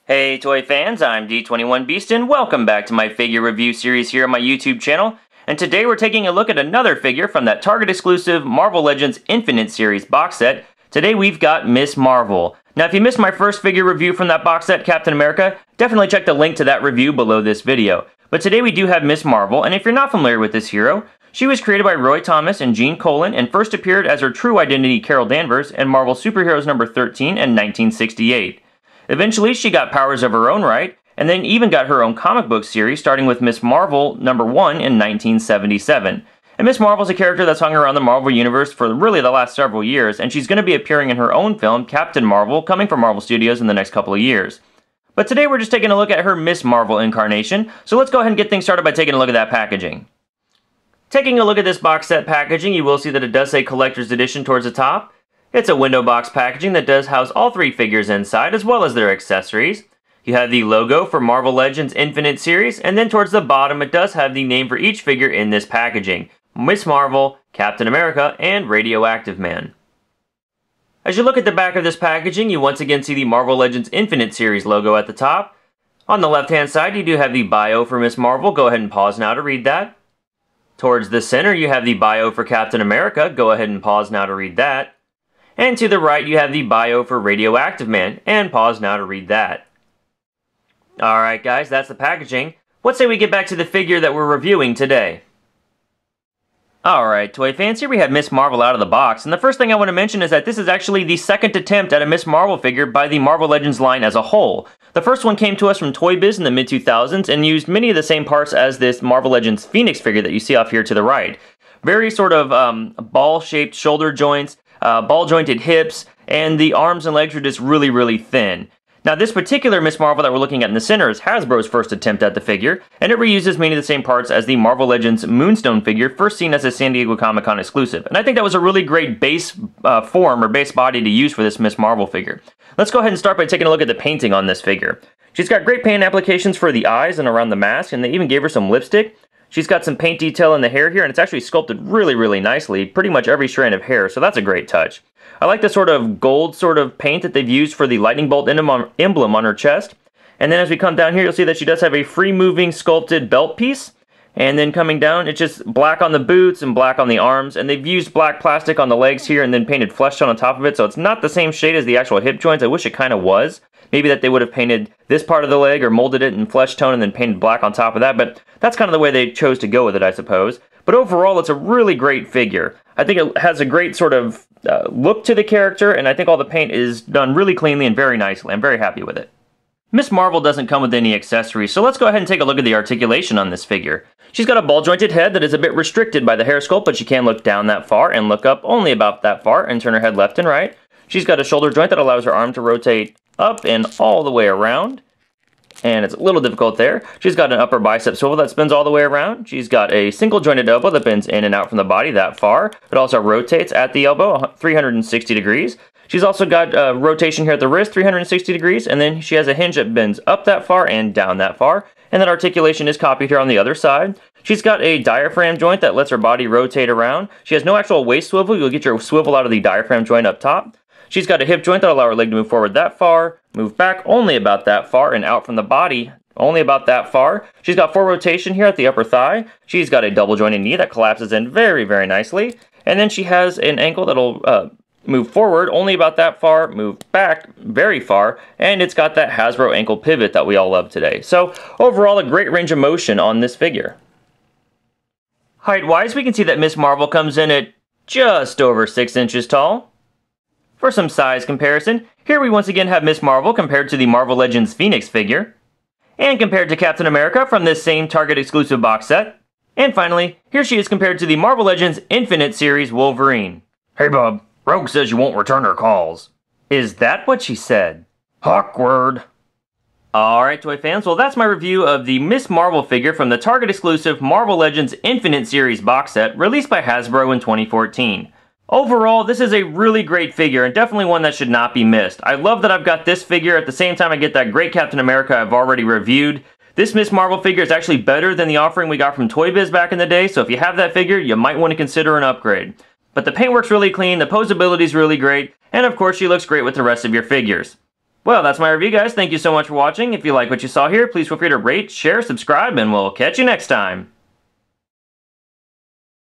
Hey toy fans, I'm D21Beast and welcome back to my figure review series here on my YouTube channel. And today we're taking a look at another figure from that Target exclusive Marvel Legends Infinite Series box set. Today we've got Miss Marvel. Now if you missed my first figure review from that box set, Captain America, definitely check the link to that review below this video. But today we do have Miss Marvel, and if you're not familiar with this hero, she was created by Roy Thomas and Gene Colan and first appeared as her true identity Carol Danvers in Marvel Superheroes number 13 in 1968. Eventually, she got powers of her own right, and then even got her own comic book series, starting with Miss Marvel number 1 in 1977. And Miss Marvel's a character that's hung around the Marvel Universe for really the last several years, and she's going to be appearing in her own film, Captain Marvel, coming from Marvel Studios in the next couple of years. But today we're just taking a look at her Miss Marvel incarnation, so let's go ahead and get things started by taking a look at that packaging. Taking a look at this box set packaging, you will see that it does say Collector's Edition towards the top. It's a window box packaging that does house all three figures inside, as well as their accessories. You have the logo for Marvel Legends Infinite Series, and then towards the bottom it does have the name for each figure in this packaging. Miss Marvel, Captain America, and Radioactive Man. As you look at the back of this packaging, you once again see the Marvel Legends Infinite Series logo at the top. On the left-hand side, you do have the bio for Miss Marvel. Go ahead and pause now to read that. Towards the center, you have the bio for Captain America. Go ahead and pause now to read that. And to the right, you have the bio for Radioactive Man, and pause now to read that. Alright guys, that's the packaging. What say we get back to the figure that we're reviewing today? Alright, toy fans, here we have Miss Marvel out of the box, and the first thing I want to mention is that this is actually the second attempt at a Miss Marvel figure by the Marvel Legends line as a whole. The first one came to us from Toy Biz in the mid-2000s and used many of the same parts as this Marvel Legends Phoenix figure that you see off here to the right. Very sort of ball-shaped shoulder joints, ball-jointed hips, and the arms and legs are just really thin. Now this particular Miss Marvel that we're looking at in the center is Hasbro's first attempt at the figure, and it reuses many of the same parts as the Marvel Legends Moonstone figure first seen as a San Diego Comic-Con exclusive. And I think that was a really great base form or base body to use for this Miss Marvel figure. Let's go ahead and start by taking a look at the painting on this figure. She's got great paint applications for the eyes and around the mask, and they even gave her some lipstick. She's got some paint detail in the hair here, and it's actually sculpted really nicely, pretty much every strand of hair, so that's a great touch. I like the sort of gold sort of paint that they've used for the lightning bolt emblem on her chest. And then as we come down here, you'll see that she does have a free-moving sculpted belt piece. And then coming down, it's just black on the boots and black on the arms, and they've used black plastic on the legs here and then painted flesh tone on top of it, so it's not the same shade as the actual hip joints. I wish it kind of was. Maybe that they would have painted this part of the leg or molded it in flesh tone and then painted black on top of that, but that's kind of the way they chose to go with it, I suppose. But overall, it's a really great figure. I think it has a great sort of look to the character, and I think all the paint is done really cleanly and very nicely. I'm very happy with it. Miss Marvel doesn't come with any accessories, so let's go ahead and take a look at the articulation on this figure. She's got a ball-jointed head that is a bit restricted by the hair sculpt, but she can look down that far and look up only about that far and turn her head left and right. She's got a shoulder joint that allows her arm to rotate up and all the way around, and it's a little difficult there. She's got an upper bicep swivel that spins all the way around. She's got a single jointed elbow that bends in and out from the body that far. It also rotates at the elbow 360 degrees. She's also got rotation here at the wrist, 360 degrees, and then she has a hinge that bends up that far and down that far, and that articulation is copied here on the other side. She's got a diaphragm joint that lets her body rotate around. She has no actual waist swivel. You'll get your swivel out of the diaphragm joint up top. She's got a hip joint that allows her leg to move forward that far, move back only about that far, and out from the body only about that far. She's got full rotation here at the upper thigh. She's got a double jointed knee that collapses in very nicely. And then she has an ankle that'll move forward only about that far, move back very far, and it's got that Hasbro ankle pivot that we all love today. So overall, a great range of motion on this figure. Height-wise, we can see that Miss Marvel comes in at just over 6 inches tall. For some size comparison, here we once again have Miss Marvel compared to the Marvel Legends Phoenix figure, and compared to Captain America from this same Target exclusive box set. And finally, here she is compared to the Marvel Legends Infinite Series Wolverine. Hey bub, Rogue says you won't return her calls. Is that what she said? Awkward. Alright toy fans, well that's my review of the Miss Marvel figure from the Target exclusive Marvel Legends Infinite Series box set released by Hasbro in 2014. Overall, this is a really great figure, and definitely one that should not be missed. I love that I've got this figure at the same time I get that great Captain America I've already reviewed. This Miss Marvel figure is actually better than the offering we got from Toy Biz back in the day, so if you have that figure, you might want to consider an upgrade. But the paintwork's really clean, the posability's really great, and of course she looks great with the rest of your figures. Well, that's my review, guys. Thank you so much for watching. If you like what you saw here, please feel free to rate, share, subscribe, and we'll catch you next time.